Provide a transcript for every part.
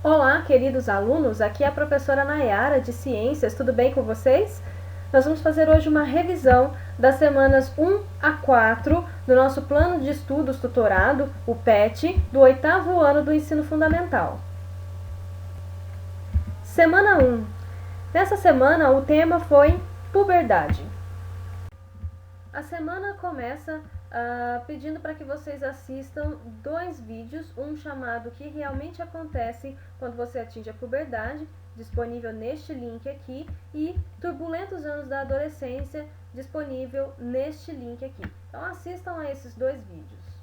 Olá, queridos alunos, aqui é a professora Nayara de Ciências, tudo bem com vocês? Nós vamos fazer hoje uma revisão das semanas 1 a 4 do nosso plano de estudos tutorado, o PET, do 8º ano do ensino fundamental. Semana 1. Nessa semana o tema foi puberdade. A semana começa pedindo para que vocês assistam 2 vídeos, um chamado Que Realmente Acontece Quando Você Atinge a Puberdade, disponível neste link aqui, e Turbulentos Anos da Adolescência, disponível neste link aqui. Então assistam a esses 2 vídeos.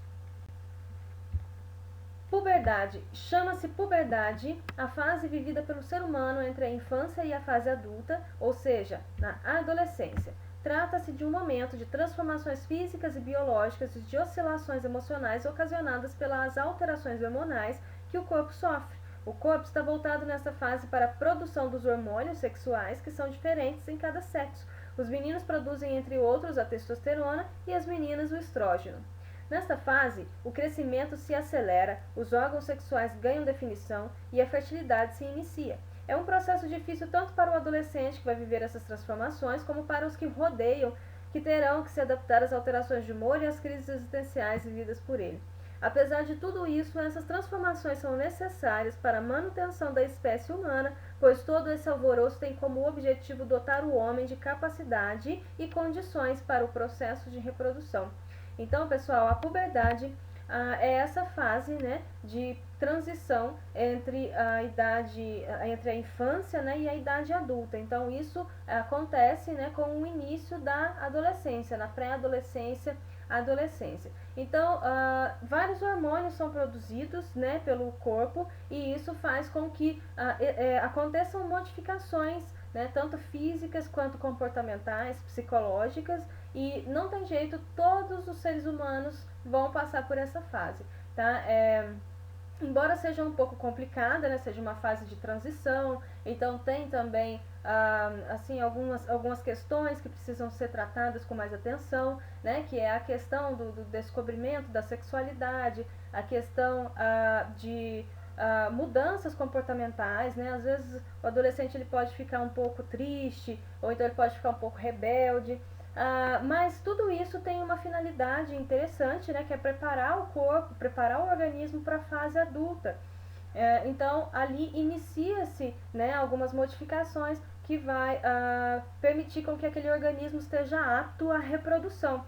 Puberdade. Chama-se puberdade a fase vivida pelo ser humano entre a infância e a fase adulta, ou seja, na adolescência. Trata-se de um momento de transformações físicas e biológicas e de oscilações emocionais ocasionadas pelas alterações hormonais que o corpo sofre. O corpo está voltado nessa fase para a produção dos hormônios sexuais, que são diferentes em cada sexo. Os meninos produzem, entre outros, a testosterona e as meninas o estrógeno. Nesta fase, o crescimento se acelera, os órgãos sexuais ganham definição e a fertilidade se inicia. É um processo difícil tanto para o adolescente que vai viver essas transformações, como para os que rodeiam, que terão que se adaptar às alterações de humor e às crises existenciais vividas por ele. Apesar de tudo isso, essas transformações são necessárias para a manutenção da espécie humana, pois todo esse alvoroço tem como objetivo dotar o homem de capacidade e condições para o processo de reprodução. Então, pessoal, a puberdade é essa fase, né, de transição entre entre a infância, né, e a idade adulta. Então isso acontece, né, com o início da adolescência, na pré-adolescência, adolescência. Então vários hormônios são produzidos, né, pelo corpo, e isso faz com que aconteçam modificações, né, tanto físicas quanto comportamentais, psicológicas, e não tem jeito, todos os seres humanos vão passar por essa fase, tá? Embora seja um pouco complicada, né, seja uma fase de transição, então tem também assim, algumas questões que precisam ser tratadas com mais atenção, né, que é a questão do descobrimento da sexualidade, a questão de mudanças comportamentais, né? Às vezes o adolescente ele pode ficar um pouco triste, ou então ele pode ficar um pouco rebelde, mas tudo isso tem uma finalidade interessante, né, que é preparar o corpo, preparar o organismo para a fase adulta. Então ali inicia-se, né, algumas modificações que vai permitir com que aquele organismo esteja apto à reprodução.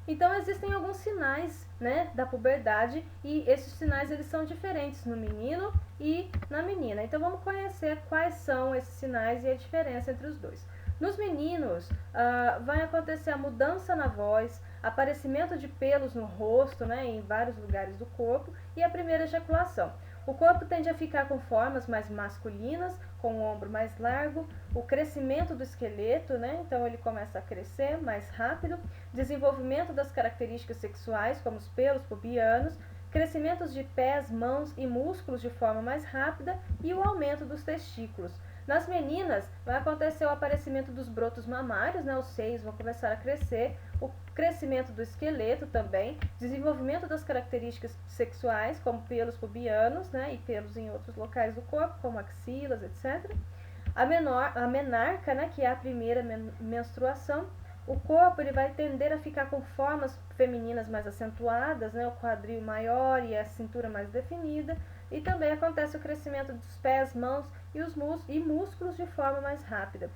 Então existem alguns sinais, né, da puberdade, e esses sinais eles são diferentes no menino e na menina. Então vamos conhecer quais são esses sinais e a diferença entre os dois. Nos meninos vai acontecer a mudança na voz, aparecimento de pelos no rosto, né, em vários lugares do corpo, e a primeira ejaculação. O corpo tende a ficar com formas mais masculinas, com o ombro mais largo, o crescimento do esqueleto, né? Então ele começa a crescer mais rápido, desenvolvimento das características sexuais, como os pelos pubianos, crescimentos de pés, mãos e músculos de forma mais rápida e o aumento dos testículos. Nas meninas, vai acontecer o aparecimento dos brotos mamários, né? Os seios vão começar a crescer, o crescimento do esqueleto também, desenvolvimento das características sexuais, como pelos pubianos, né? E pelos em outros locais do corpo, como axilas, etc. A menarca, né? Que é a primeira menstruação. O corpo ele vai tender a ficar com formas femininas mais acentuadas, né? O quadril maior e a cintura mais definida. E também acontece o crescimento dos pés, mãos e músculos de forma mais rápida.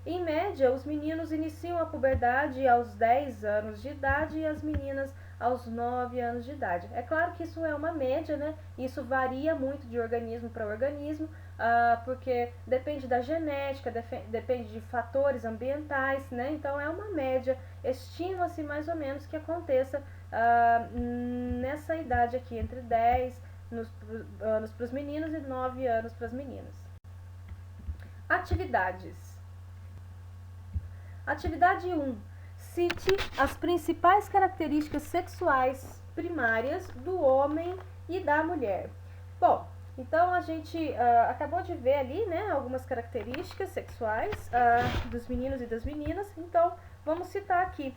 Em média, os meninos iniciam a puberdade aos 10 anos de idade e as meninas aos 9 anos de idade. É claro que isso é uma média, né? Isso varia muito de organismo para organismo, porque depende da genética, depende de fatores ambientais, né? Então é uma média, estima-se mais ou menos que aconteça nessa idade aqui, entre 10 anos para os meninos e 9 anos para as meninas. Atividades. Atividade 1. Cite as principais características sexuais primárias do homem e da mulher. Bom, então a gente acabou de ver ali, né, algumas características sexuais dos meninos e das meninas. Então vamos citar aqui.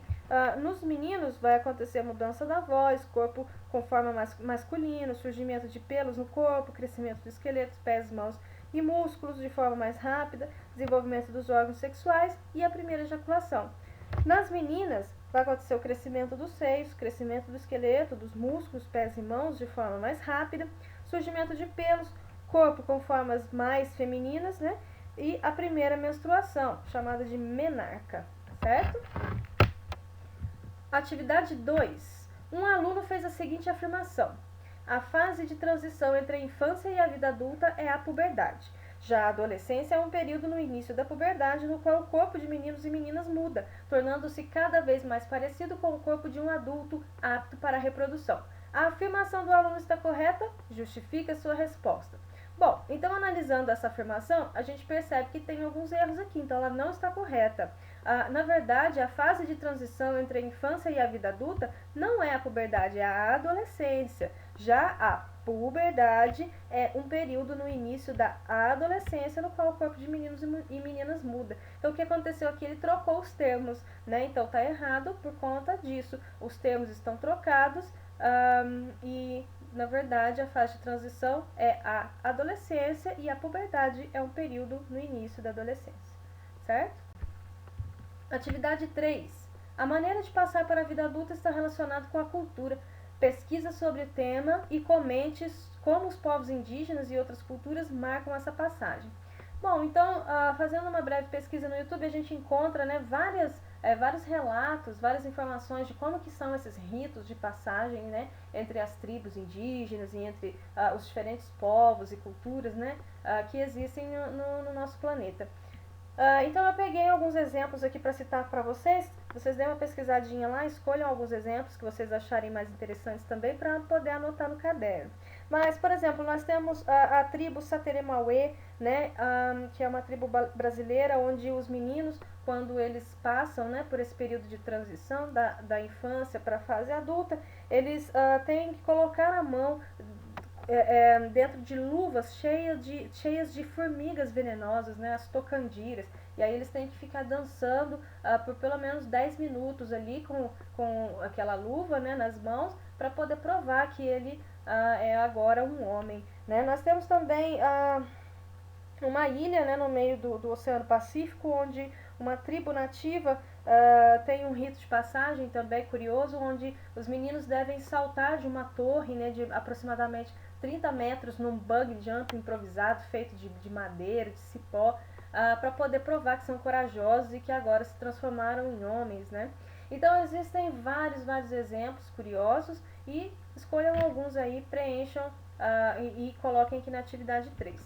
Nos meninos vai acontecer mudança da voz, corpo com forma masculina, surgimento de pelos no corpo, crescimento do esqueleto, pés, mãos e músculos de forma mais rápida, desenvolvimento dos órgãos sexuais e a primeira ejaculação. Nas meninas, vai acontecer o crescimento dos seios, crescimento do esqueleto, dos músculos, pés e mãos de forma mais rápida, surgimento de pelos, corpo com formas mais femininas, né? E a primeira menstruação, chamada de menarca, certo? Atividade 2. Um aluno fez a seguinte afirmação: a fase de transição entre a infância e a vida adulta é a puberdade. Já a adolescência é um período no início da puberdade no qual o corpo de meninos e meninas muda, tornando-se cada vez mais parecido com o corpo de um adulto apto para a reprodução. A afirmação do aluno está correta? Justifique a sua resposta. Bom, então analisando essa afirmação, a gente percebe que tem alguns erros aqui, então ela não está correta. Na verdade, a fase de transição entre a infância e a vida adulta não é a puberdade, é a adolescência. Já a puberdade é um período no início da adolescência no qual o corpo de meninos e meninas muda. Então, o que aconteceu aqui? Ele trocou os termos, né? Então, tá errado por conta disso. Os termos estão trocados e, na verdade, a fase de transição é a adolescência e a puberdade é um período no início da adolescência, certo? Atividade 3. A maneira de passar para a vida adulta está relacionada com a cultura. Pesquisa sobre o tema e comente como os povos indígenas e outras culturas marcam essa passagem. Bom, então, fazendo uma breve pesquisa no YouTube, a gente encontra, né, vários relatos, várias informações de como que são esses ritos de passagem, né, entre as tribos indígenas e entre os diferentes povos e culturas, né, que existem no nosso planeta. Então eu peguei alguns exemplos aqui para citar para vocês. Vocês dêem uma pesquisadinha lá, escolham alguns exemplos que vocês acharem mais interessantes também para poder anotar no caderno. Mas, por exemplo, nós temos a tribo Sateremauê, né, que é uma tribo brasileira onde os meninos, quando eles passam, né, por esse período de transição da infância para a fase adulta, eles têm que colocar a mão dentro de luvas cheias de formigas venenosas, né, as tocandiras. E aí eles têm que ficar dançando por pelo menos 10 minutos ali com aquela luva, né, nas mãos, para poder provar que ele é agora um homem, né. Nós temos também uma ilha, né, no meio do Oceano Pacífico, onde uma tribo nativa tem um rito de passagem também curioso, onde os meninos devem saltar de uma torre, né, de aproximadamente 30 metros num bug jump improvisado, feito de madeira, de cipó, para poder provar que são corajosos e que agora se transformaram em homens, né? Então existem vários exemplos curiosos e escolham alguns aí, preencham e coloquem aqui na atividade 3.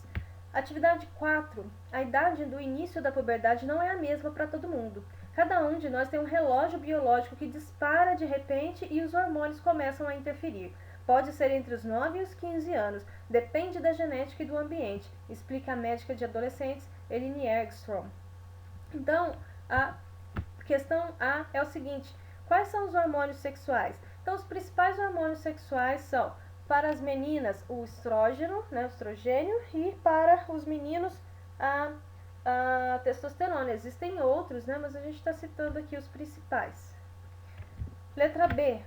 Atividade 4. A idade do início da puberdade não é a mesma para todo mundo. Cada um de nós tem um relógio biológico que dispara de repente e os hormônios começam a interferir. Pode ser entre os 9 e os 15 anos, depende da genética e do ambiente, explica a médica de adolescentes Eline Ergstrom. Então, a questão A é o seguinte: quais são os hormônios sexuais? Então, os principais hormônios sexuais são, para as meninas, o estrógeno, né, o estrogênio, e para os meninos, a testosterona. Existem outros, né, mas a gente está citando aqui os principais. Letra B.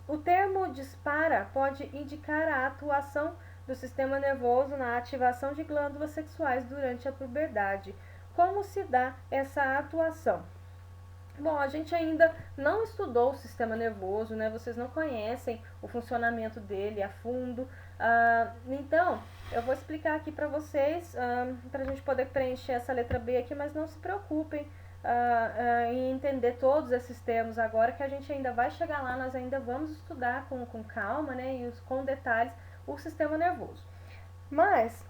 O termo dispara pode indicar a atuação do sistema nervoso na ativação de glândulas sexuais durante a puberdade. Como se dá essa atuação? Bom, a gente ainda não estudou o sistema nervoso, né? Vocês não conhecem o funcionamento dele a fundo. Então, eu vou explicar aqui para vocês, para a gente poder preencher essa letra B aqui, mas não se preocupem em entender todos esses termos agora, que a gente ainda vai chegar lá, nós ainda vamos estudar com calma, né, e com detalhes o sistema nervoso. Mas,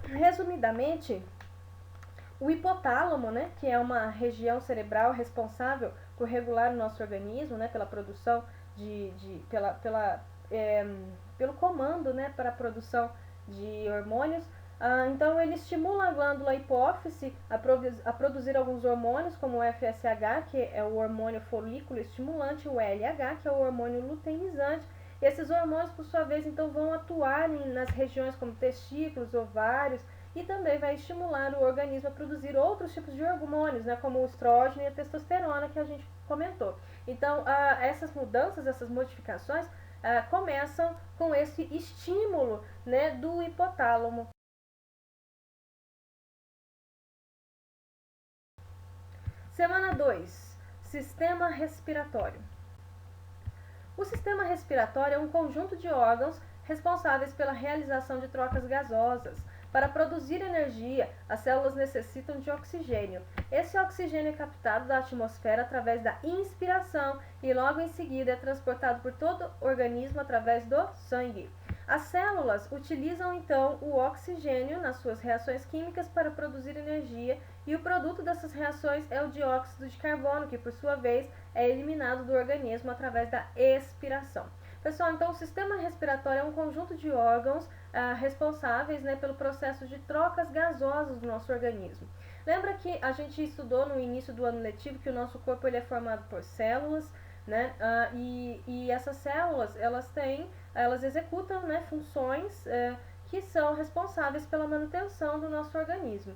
resumidamente, o hipotálamo, né, que é uma região cerebral responsável por regular o nosso organismo, né, pela produção pelo comando, né, para a produção de hormônios. Então, ele estimula a glândula hipófise a produzir alguns hormônios, como o FSH, que é o hormônio folículo estimulante, o LH, que é o hormônio luteinizante. E esses hormônios, por sua vez, então, vão atuar nas regiões como testículos, ovários e também vai estimular o organismo a produzir outros tipos de hormônios, né, como o estrógeno e a testosterona que a gente comentou. Então, essas mudanças, essas modificações começam com esse estímulo, né, do hipotálamo. Semana 2. Sistema respiratório. O sistema respiratório é um conjunto de órgãos responsáveis pela realização de trocas gasosas. Para produzir energia, as células necessitam de oxigênio. Esse oxigênio é captado da atmosfera através da inspiração e logo em seguida é transportado por todo o organismo através do sangue. As células utilizam então o oxigênio nas suas reações químicas para produzir energia e o produto dessas reações é o dióxido de carbono, que por sua vez é eliminado do organismo através da expiração. Pessoal, então o sistema respiratório é um conjunto de órgãos responsáveis, né, pelo processo de trocas gasosas do nosso organismo. Lembra que a gente estudou no início do ano letivo que o nosso corpo ele é formado por células, né? E essas células elas executam, né, funções que são responsáveis pela manutenção do nosso organismo.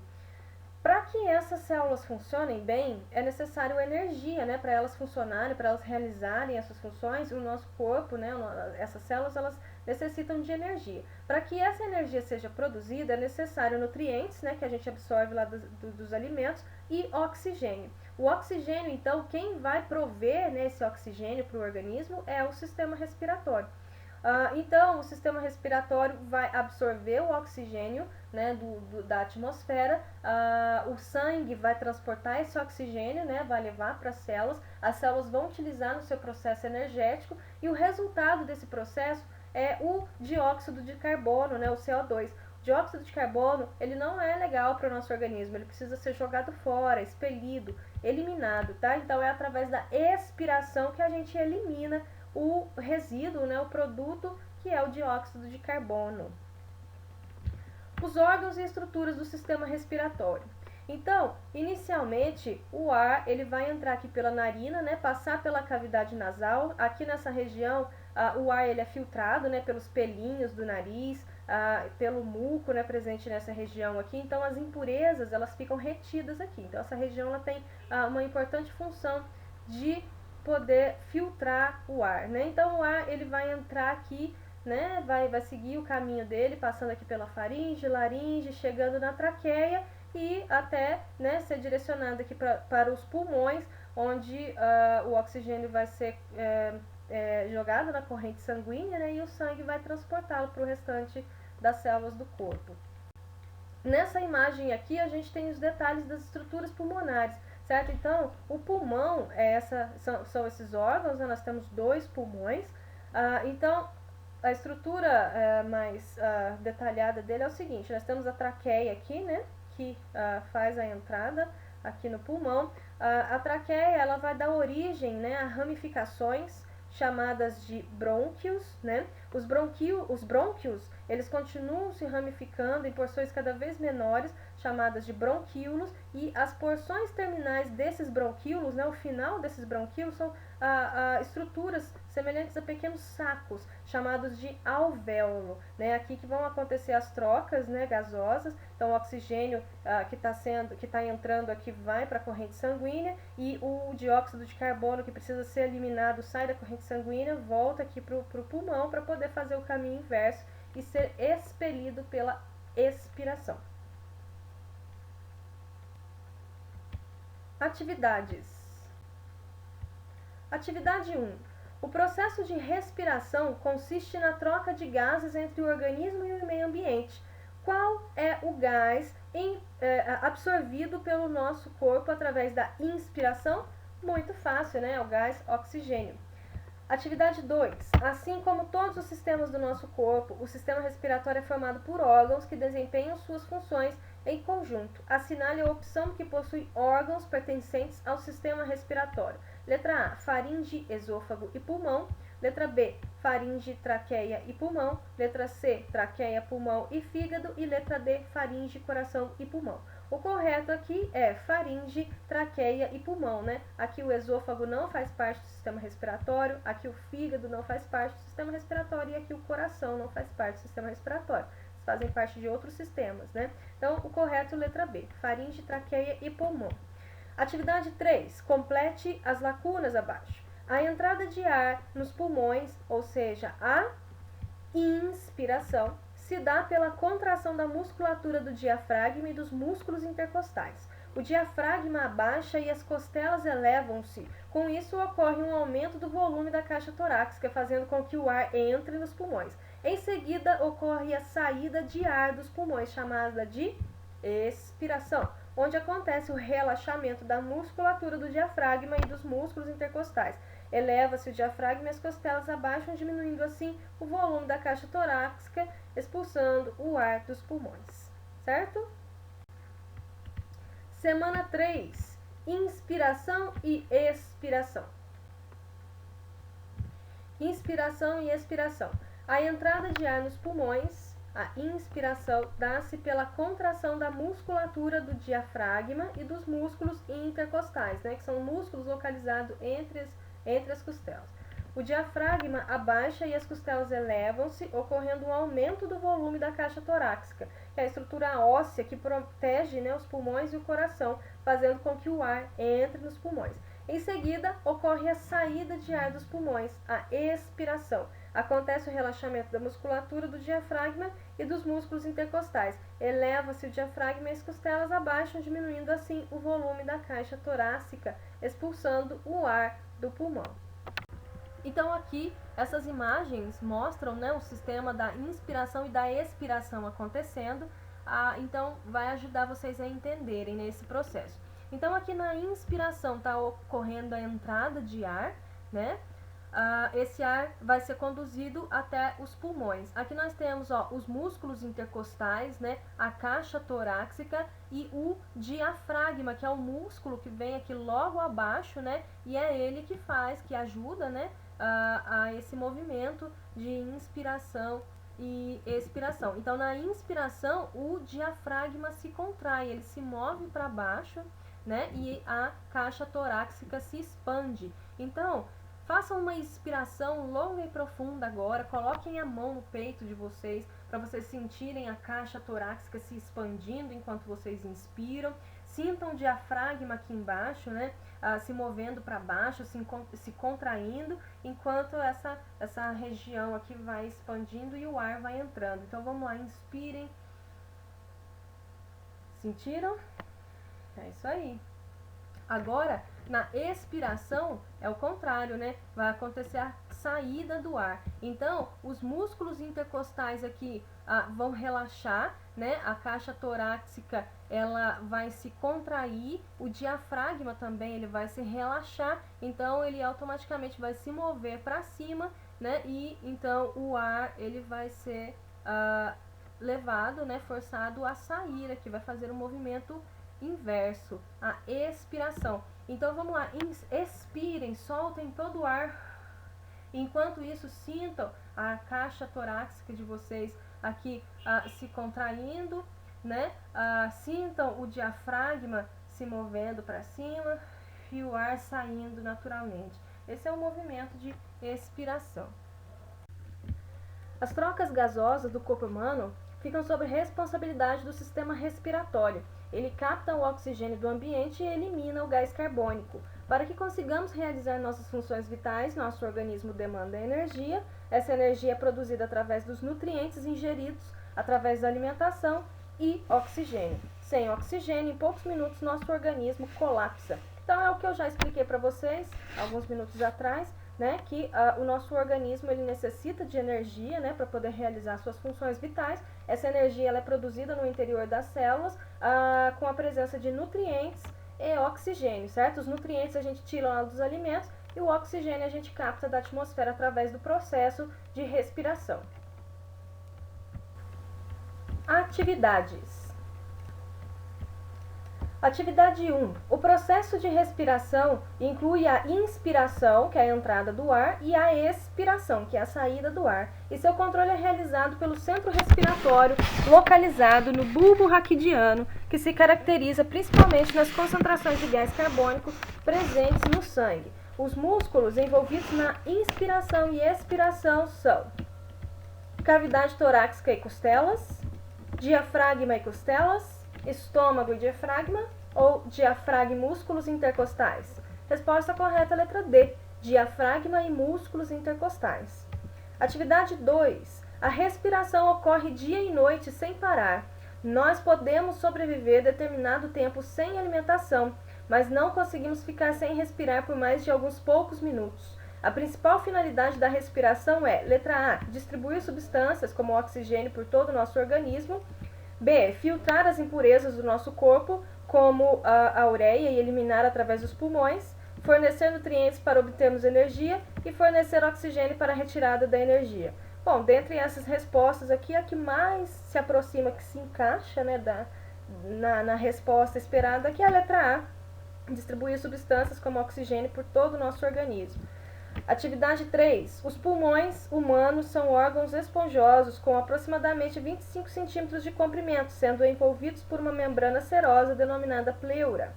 Para que essas células funcionem bem, é necessário energia, né, para elas funcionarem, para elas realizarem essas funções. O nosso corpo, né, essas células, elas necessitam de energia. Para que essa energia seja produzida, é necessário nutrientes, né, que a gente absorve lá dos alimentos, e oxigênio. O oxigênio, então, quem vai prover, né, esse oxigênio para o organismo é o sistema respiratório. Então, o sistema respiratório vai absorver o oxigênio, né, da atmosfera, o sangue vai transportar esse oxigênio, né, vai levar para as células vão utilizar no seu processo energético e o resultado desse processo é o dióxido de carbono, né, o CO2. O dióxido de carbono, ele não é legal para o nosso organismo, ele precisa ser jogado fora, expelido, eliminado, tá? Então, é através da expiração que a gente elimina o resíduo, né, o produto que é o dióxido de carbono. Os órgãos e estruturas do sistema respiratório. Então, inicialmente, o ar ele vai entrar aqui pela narina, né, passar pela cavidade nasal. Aqui nessa região, o ar ele é filtrado, né, pelos pelinhos do nariz, pelo muco, né, presente nessa região aqui. Então, as impurezas elas ficam retidas aqui. Então, essa região ela tem uma importante função de poder filtrar o ar, né? Então, o ar ele vai entrar aqui, né? Vai seguir o caminho dele, passando aqui pela faringe, laringe, chegando na traqueia e até, né, ser direcionado aqui para os pulmões, onde o oxigênio vai ser jogado na corrente sanguínea, né, e o sangue vai transportá-lo para o restante das células do corpo. Nessa imagem aqui a gente tem os detalhes das estruturas pulmonares, certo? Então, o pulmão, são esses órgãos, né? Nós temos 2 pulmões. Então, a estrutura mais detalhada dele é o seguinte: nós temos a traqueia aqui, né? Que faz a entrada aqui no pulmão. A traqueia ela vai dar origem, né, a ramificações chamadas de brônquios, né? Os brônquios, eles continuam se ramificando em porções cada vez menores, chamadas de bronquíolos, e as porções terminais desses bronquíolos, né, o final desses bronquíolos, são estruturas semelhantes a pequenos sacos, chamados de alvéolo, né? Aqui que vão acontecer as trocas, né, gasosas. Então, o oxigênio que está entrando aqui vai para a corrente sanguínea e o dióxido de carbono que precisa ser eliminado sai da corrente sanguínea, volta aqui para o pulmão para poder fazer o caminho inverso e ser expelido pela expiração. Atividades. Atividade 1. O processo de respiração consiste na troca de gases entre o organismo e o meio ambiente. Qual é o gás absorvido pelo nosso corpo através da inspiração? Muito fácil, né? É o gás oxigênio. Atividade 2. Assim como todos os sistemas do nosso corpo, o sistema respiratório é formado por órgãos que desempenham suas funções em conjunto. Assinale a opção que possui órgãos pertencentes ao sistema respiratório. Letra A, faringe, esôfago e pulmão. Letra B, faringe, traqueia e pulmão. Letra C, traqueia, pulmão e fígado. E letra D, faringe, coração e pulmão. O correto aqui é faringe, traqueia e pulmão, né? Aqui o esôfago não faz parte do sistema respiratório, aqui o fígado não faz parte do sistema respiratório e aqui o coração não faz parte do sistema respiratório, fazem parte de outros sistemas, né? Então, o correto é letra B, faringe, traqueia e pulmão. Atividade 3, complete as lacunas abaixo. A entrada de ar nos pulmões, ou seja, a inspiração, se dá pela contração da musculatura do diafragma e dos músculos intercostais. O diafragma abaixa e as costelas elevam-se. Com isso, ocorre um aumento do volume da caixa torácica, fazendo com que o ar entre nos pulmões. Em seguida, ocorre a saída de ar dos pulmões, chamada de expiração, onde acontece o relaxamento da musculatura do diafragma e dos músculos intercostais. Eleva-se o diafragma e as costelas abaixam, diminuindo assim o volume da caixa torácica, expulsando o ar dos pulmões. Certo? Semana 3. Inspiração e expiração. Inspiração e expiração. A entrada de ar nos pulmões, a inspiração, dá-se pela contração da musculatura do diafragma e dos músculos intercostais, né, que são músculos localizados entre as costelas. O diafragma abaixa e as costelas elevam-se, ocorrendo um aumento do volume da caixa torácica, que é a estrutura óssea que protege, né, os pulmões e o coração, fazendo com que o ar entre nos pulmões. Em seguida, ocorre a saída de ar dos pulmões, a expiração. Acontece o relaxamento da musculatura do diafragma e dos músculos intercostais. Eleva-se o diafragma e as costelas abaixam, diminuindo assim o volume da caixa torácica, expulsando o ar do pulmão. Então aqui, essas imagens mostram, né, o sistema da inspiração e da expiração acontecendo, então vai ajudar vocês a entenderem, né, esse processo. Então aqui na inspiração está ocorrendo a entrada de ar, né? Esse ar vai ser conduzido até os pulmões. Aqui nós temos, ó, os músculos intercostais, né, a caixa torácica e o diafragma, que é o músculo que vem aqui logo abaixo, né, e é ele que ajuda, né, a esse movimento de inspiração e expiração. Então, na inspiração, o diafragma se contrai, ele se move para baixo, né, e a caixa torácica se expande. Então, façam uma inspiração longa e profunda agora, coloquem a mão no peito de vocês para vocês sentirem a caixa torácica se expandindo enquanto vocês inspiram. Sintam o diafragma aqui embaixo, né, se movendo para baixo, se contraindo, enquanto essa região aqui vai expandindo e o ar vai entrando. Então vamos lá, inspirem. Sentiram? É isso aí. Agora, na expiração, é o contrário, né? Vai acontecer a saída do ar. Então, os músculos intercostais aqui vão relaxar, né? A caixa torácica, ela vai se contrair, o diafragma também, ele vai se relaxar, então ele automaticamente vai se mover para cima, né? E então o ar, ele vai ser levado, né? Forçado a sair aqui, vai fazer um movimento inverso, a expiração. Então vamos lá, expirem, soltem todo o ar. Enquanto isso, sintam a caixa torácica de vocês aqui se contraindo, né? Sintam o diafragma se movendo para cima e o ar saindo naturalmente. Esse é o movimento de expiração. As trocas gasosas do corpo humano ficam sob responsabilidade do sistema respiratório. Ele capta o oxigênio do ambiente e elimina o gás carbônico. Para que consigamos realizar nossas funções vitais, nosso organismo demanda energia. Essa energia é produzida através dos nutrientes ingeridos, através da alimentação e oxigênio. Sem oxigênio, em poucos minutos, nosso organismo colapsa. Então, é o que eu já expliquei para vocês alguns minutos atrás, né, que o nosso organismo ele necessita de energia, né, para poder realizar suas funções vitais. Essa energia ela é produzida no interior das células com a presença de nutrientes e oxigênio, certo? Os nutrientes a gente tira lá dos alimentos e o oxigênio a gente capta da atmosfera através do processo de respiração. Atividades. Atividade 1. O processo de respiração inclui a inspiração, que é a entrada do ar, e a expiração, que é a saída do ar. E seu controle é realizado pelo centro respiratório, localizado no bulbo raquidiano, que se caracteriza principalmente nas concentrações de gás carbônico presentes no sangue. Os músculos envolvidos na inspiração e expiração são cavidade torácica e costelas, Diafragma e costelas, estômago e diafragma ou diafragma e músculos intercostais? Resposta correta, letra D, diafragma e músculos intercostais. Atividade 2. A respiração ocorre dia e noite sem parar. Nós podemos sobreviver determinado tempo sem alimentação, mas não conseguimos ficar sem respirar por mais de alguns poucos minutos. A principal finalidade da respiração é, letra A, distribuir substâncias como o oxigênio por todo o nosso organismo. B, filtrar as impurezas do nosso corpo, como a ureia, e eliminar através dos pulmões. Fornecer nutrientes para obtermos energia e fornecer oxigênio para a retirada da energia. Bom, dentre essas respostas aqui, a que mais se aproxima, que se encaixa, né, na resposta esperada, que é a letra A, distribuir substâncias como oxigênio por todo o nosso organismo. Atividade 3. Os pulmões humanos são órgãos esponjosos com aproximadamente 25 centímetros de comprimento, sendo envolvidos por uma membrana serosa denominada pleura.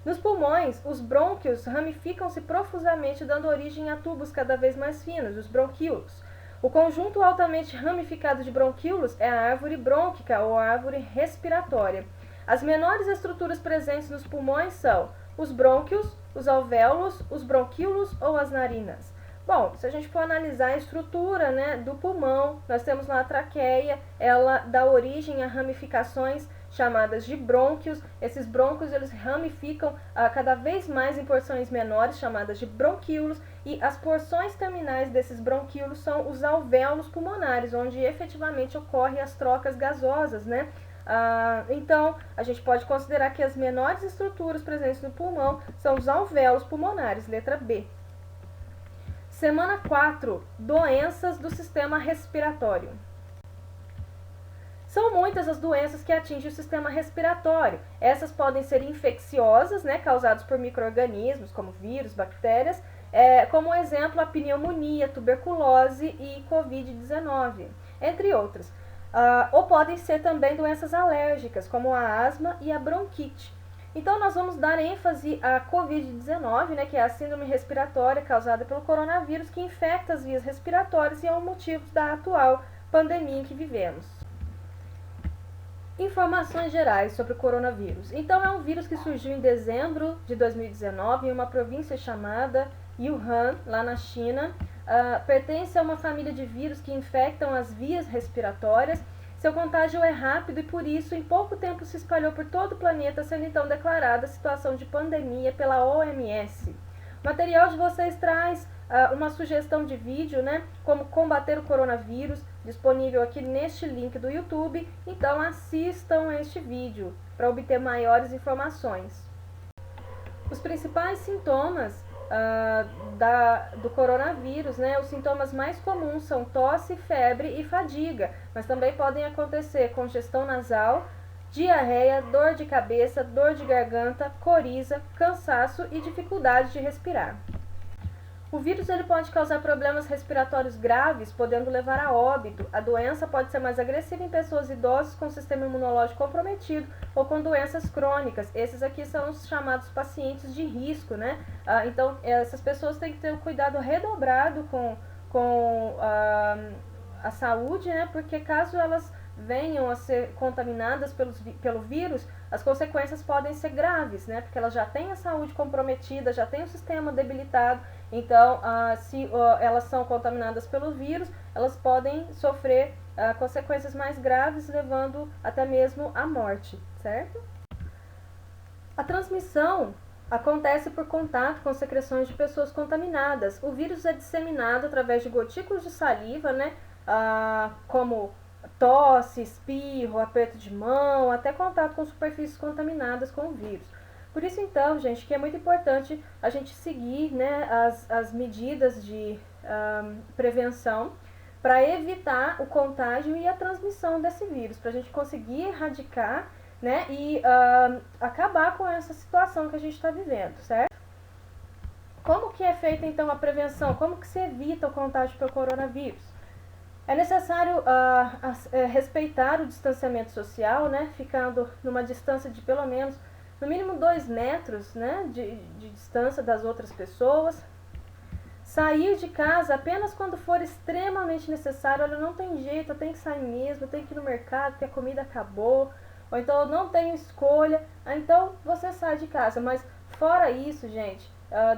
Nos pulmões, os brônquios ramificam-se profusamente, dando origem a tubos cada vez mais finos, os bronquíolos. O conjunto altamente ramificado de bronquíolos é a árvore brônquica ou a árvore respiratória. As menores estruturas presentes nos pulmões são os brônquios, os alvéolos, os bronquíolos ou as narinas. Bom, se a gente for analisar a estrutura, né, do pulmão, nós temos lá a traqueia, ela dá origem a ramificações chamadas de brônquios. Esses brônquios eles ramificam cada vez mais em porções menores, chamadas de bronquíolos, e as porções terminais desses bronquíolos são os alvéolos pulmonares, onde efetivamente ocorrem as trocas gasosas, né? Então, a gente pode considerar que as menores estruturas presentes no pulmão são os alvéolos pulmonares, letra B. Semana 4. Doenças do sistema respiratório. São muitas as doenças que atingem o sistema respiratório. Essas podem ser infecciosas, né, causadas por micro-organismos, como vírus, bactérias, como exemplo a pneumonia, tuberculose e Covid-19, entre outras. Ou podem ser também doenças alérgicas, como a asma e a bronquite. Então, nós vamos dar ênfase à Covid-19, né, que é a síndrome respiratória causada pelo coronavírus, que infecta as vias respiratórias e é o motivo da atual pandemia em que vivemos. Informações gerais sobre o coronavírus. Então, é um vírus que surgiu em dezembro de 2019 em uma província chamada Wuhan, lá na China. Pertence a uma família de vírus que infectam as vias respiratórias. Seu contágio é rápido e, por isso, em pouco tempo se espalhou por todo o planeta, sendo então declarada a situação de pandemia pela OMS. O material de vocês traz uma sugestão de vídeo, né, como combater o coronavírus, disponível aqui neste link do YouTube. Então, assistam este vídeo para obter maiores informações. Os principais sintomas do coronavírus, né? Os sintomas mais comuns são tosse, febre e fadiga, mas também podem acontecer congestão nasal, diarreia, dor de cabeça, dor de garganta, coriza, cansaço e dificuldade de respirar. O vírus ele pode causar problemas respiratórios graves, podendo levar a óbito. A doença pode ser mais agressiva em pessoas idosas com sistema imunológico comprometido ou com doenças crônicas. Esses aqui são os chamados pacientes de risco, né? Então, essas pessoas têm que ter um cuidado redobrado com a saúde, né? Porque caso elas venham a ser contaminadas pelo vírus, as consequências podem ser graves, né? Porque elas já têm a saúde comprometida, já têm o sistema debilitado. Então, se elas são contaminadas pelo vírus, elas podem sofrer consequências mais graves, levando até mesmo à morte, certo? A transmissão acontece por contato com secreções de pessoas contaminadas. O vírus é disseminado através de gotículas de saliva, né? Como tosse, espirro, aperto de mão, até contato com superfícies contaminadas com o vírus. Por isso, então, gente, que é muito importante a gente seguir, né, as medidas de prevenção para evitar o contágio e a transmissão desse vírus, para a gente conseguir erradicar, né, e acabar com essa situação que a gente está vivendo, certo? Como que é feita, então, a prevenção? Como que se evita o contágio pelo coronavírus? É necessário respeitar o distanciamento social, né, ficando numa distância de pelo menos, no mínimo 2 metros, né, de distância das outras pessoas. Sair de casa apenas quando for extremamente necessário. Olha, não tem jeito, eu tenho que sair mesmo, eu tenho que ir no mercado porque a comida acabou, ou então eu não tenho escolha, então você sai de casa. Mas fora isso, gente,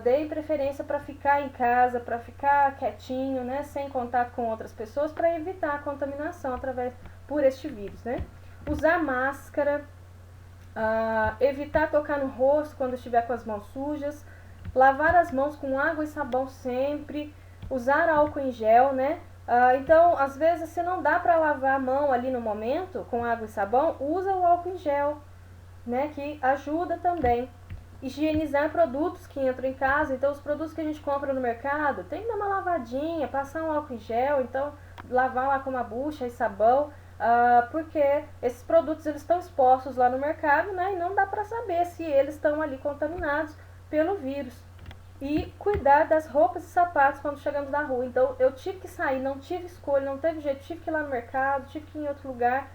dei preferência para ficar em casa, para ficar quietinho, né, sem contato com outras pessoas, para evitar a contaminação por este vírus, né? Usar máscara, evitar tocar no rosto quando estiver com as mãos sujas, lavar as mãos com água e sabão sempre, usar álcool em gel, né? Então, às vezes, se não dá para lavar a mão ali no momento com água e sabão, usa o álcool em gel, né? Que ajuda também. Higienizar produtos que entram em casa. Então, os produtos que a gente compra no mercado, tem que dar uma lavadinha, passar um álcool em gel, então lavar lá com uma bucha e sabão. Porque esses produtos eles estão expostos lá no mercado, né? E não dá para saber se eles estão ali contaminados pelo vírus. E cuidar das roupas e sapatos quando chegamos na rua. Então eu tive que sair, não tive escolha, não teve jeito, tive que ir lá no mercado, tive que ir em outro lugar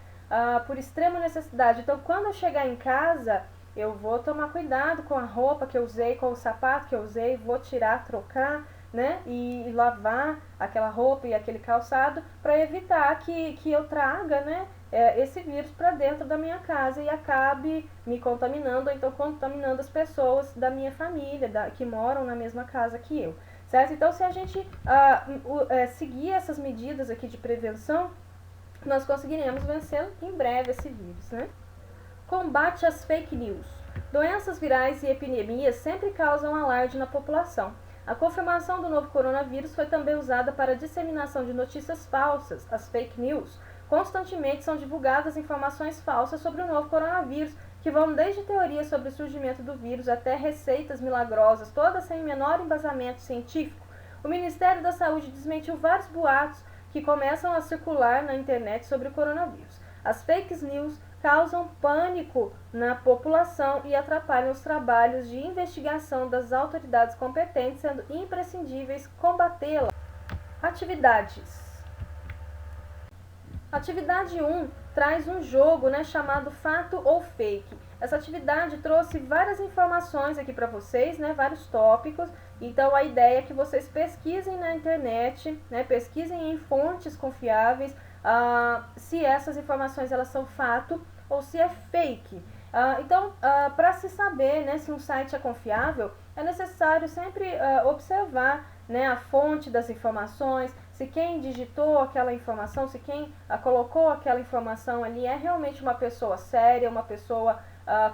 por extrema necessidade. Então quando eu chegar em casa, eu vou tomar cuidado com a roupa que eu usei, com o sapato que eu usei, vou tirar, trocar, né? E lavar aquela roupa e aquele calçado para evitar que eu traga, né? Esse vírus para dentro da minha casa e acabe me contaminando, ou então contaminando as pessoas da minha família, que moram na mesma casa que eu, certo? Então, se a gente seguir essas medidas aqui de prevenção, nós conseguiremos vencer em breve esse vírus, né? Combate às fake news. Doenças virais e epidemias sempre causam alarde na população. A confirmação do novo coronavírus foi também usada para a disseminação de notícias falsas, as fake news. Constantemente são divulgadas informações falsas sobre o novo coronavírus, que vão desde teorias sobre o surgimento do vírus até receitas milagrosas, todas sem menor embasamento científico. O Ministério da Saúde desmentiu vários boatos que começam a circular na internet sobre o coronavírus. As fake news causam pânico na população e atrapalham os trabalhos de investigação das autoridades competentes, sendo imprescindíveis combatê-la. Atividades. Atividade 1 traz um jogo, né, chamado Fato ou Fake. Essa atividade trouxe várias informações aqui para vocês, né, vários tópicos. Então a ideia é que vocês pesquisem na internet, né, pesquisem em fontes confiáveis, se essas informações elas são fato ou se é fake. Então, para se saber, né, se um site é confiável, é necessário sempre observar, né, a fonte das informações, se quem digitou aquela informação, se quem colocou aquela informação ali é realmente uma pessoa séria, uma pessoa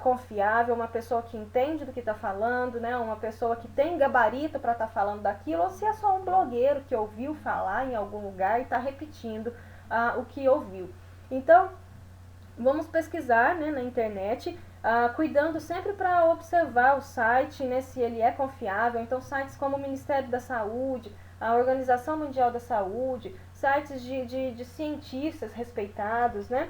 confiável, uma pessoa que entende do que está falando, né, uma pessoa que tem gabarito para estar falando daquilo, ou se é só um blogueiro que ouviu falar em algum lugar e está repetindo o que ouviu. Então, vamos pesquisar, né, na internet, cuidando sempre para observar o site, né, se ele é confiável. Então, sites como o Ministério da Saúde, a Organização Mundial da Saúde, sites de cientistas respeitados, né,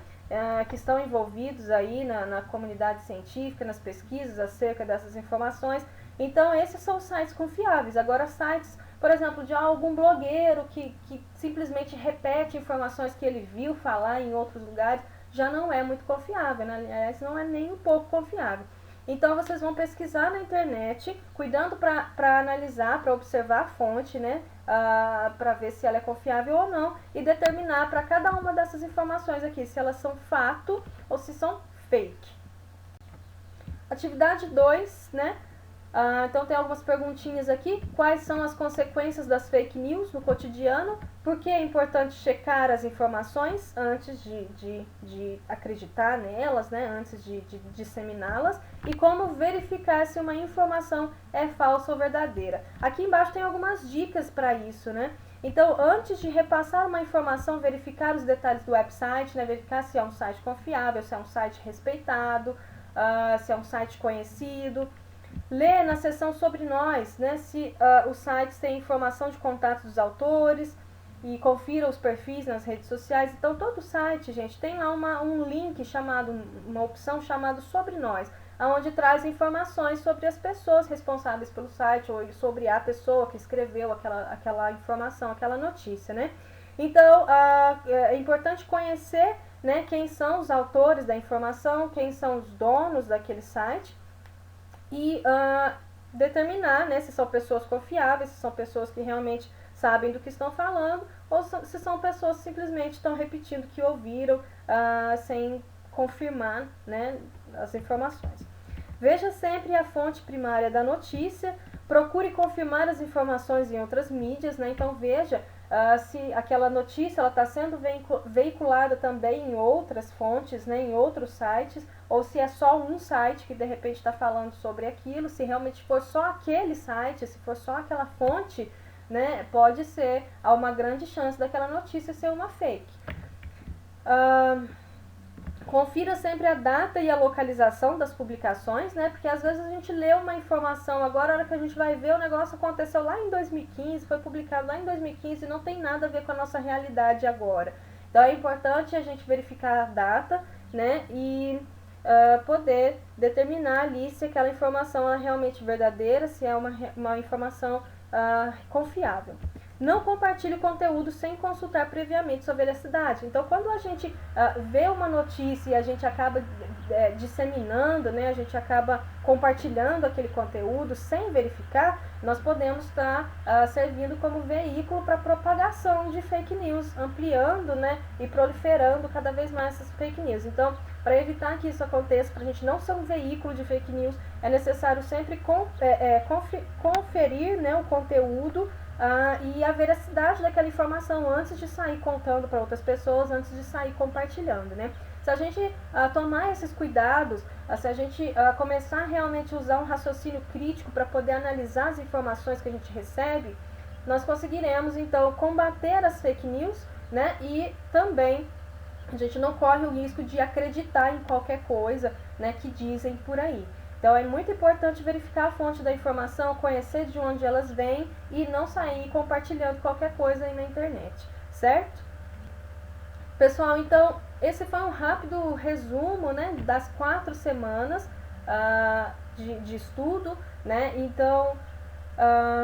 que estão envolvidos aí na comunidade científica, nas pesquisas acerca dessas informações. Então, esses são os sites confiáveis. Agora, sites, por exemplo, de algum blogueiro que simplesmente repete informações que ele viu falar em outros lugares, já não é muito confiável, né? Aliás, não é nem um pouco confiável. Então, vocês vão pesquisar na internet, cuidando para analisar, para observar a fonte, né? Para ver se ela é confiável ou não, e determinar para cada uma dessas informações aqui, se elas são fato ou se são fake. Atividade 2, né? Então tem algumas perguntinhas aqui. Quais são as consequências das fake news no cotidiano? Por que é importante checar as informações antes de acreditar nelas, né? Antes de disseminá-las? E como verificar se uma informação é falsa ou verdadeira? Aqui embaixo tem algumas dicas para isso, né? Então, antes de repassar uma informação, verificar os detalhes do website, né? Verificar se é um site confiável, se é um site respeitado, se é um site conhecido. Lê na seção sobre nós, né, se os sites têm informação de contatos dos autores, e confira os perfis nas redes sociais. Então, todo site, gente, tem lá um link chamado, uma opção chamada Sobre Nós, onde traz informações sobre as pessoas responsáveis pelo site, ou sobre a pessoa que escreveu aquela informação, aquela notícia, né? Então, é importante conhecer, né, quem são os autores da informação, quem são os donos daquele site, e determinar, né, se são pessoas confiáveis, se são pessoas que realmente sabem do que estão falando, ou se são pessoas que simplesmente estão repetindo o que ouviram, sem confirmar, né, as informações. Veja sempre a fonte primária da notícia, procure confirmar as informações em outras mídias, né? Então veja se aquela notícia está sendo veiculada também em outras fontes, né? Em outros sites, ou se é só um site que de repente está falando sobre aquilo, se realmente for só aquele site, se for só aquela fonte, né? Pode ser, há uma grande chance daquela notícia ser uma fake. Confira sempre a data e a localização das publicações, né? Porque às vezes a gente lê uma informação agora, a hora que a gente vai ver, o negócio aconteceu lá em 2015, foi publicado lá em 2015 e não tem nada a ver com a nossa realidade agora. Então é importante a gente verificar a data, né? E poder determinar ali se aquela informação é realmente verdadeira, se é uma informação confiável. Não compartilhe o conteúdo sem consultar previamente sua veracidade. Então, quando a gente vê uma notícia e a gente acaba disseminando, né, a gente acaba compartilhando aquele conteúdo sem verificar, nós podemos estar servindo como veículo para propagação de fake news, ampliando, né, e proliferando cada vez mais essas fake news. Então, para evitar que isso aconteça, para a gente não ser um veículo de fake news, é necessário sempre conferir, né, o conteúdo e a veracidade daquela informação antes de sair contando para outras pessoas, antes de sair compartilhando, né? Se a gente tomar esses cuidados, se a gente começar realmente a usar um raciocínio crítico para poder analisar as informações que a gente recebe, nós conseguiremos então combater as fake news, né? E também a gente não corre o risco de acreditar em qualquer coisa, né, que dizem por aí. Então é muito importante verificar a fonte da informação, conhecer de onde elas vêm e não sair compartilhando qualquer coisa aí na internet, certo? Pessoal, então esse foi um rápido resumo, né, das 4 semanas de estudo, né? Então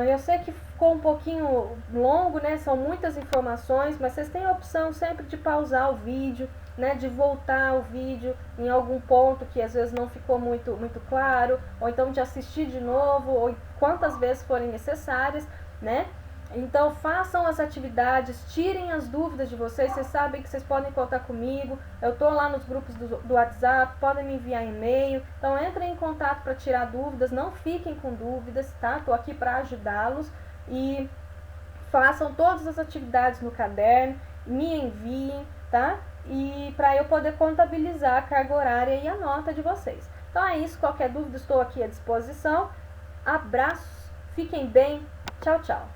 eu sei que ficou um pouquinho longo, né? São muitas informações, mas vocês têm a opção sempre de pausar o vídeo, né? De voltar o vídeo em algum ponto que às vezes não ficou muito claro, ou então de assistir de novo, ou quantas vezes forem necessárias, né? Então façam as atividades, tirem as dúvidas de vocês sabem que vocês podem contar comigo, eu estou lá nos grupos do WhatsApp, podem me enviar e-mail, então entrem em contato para tirar dúvidas, não fiquem com dúvidas, tá? Estou aqui para ajudá-los e façam todas as atividades no caderno, me enviem, tá? E para eu poder contabilizar a carga horária e a nota de vocês. Então é isso, qualquer dúvida estou aqui à disposição, abraços, fiquem bem, tchau, tchau.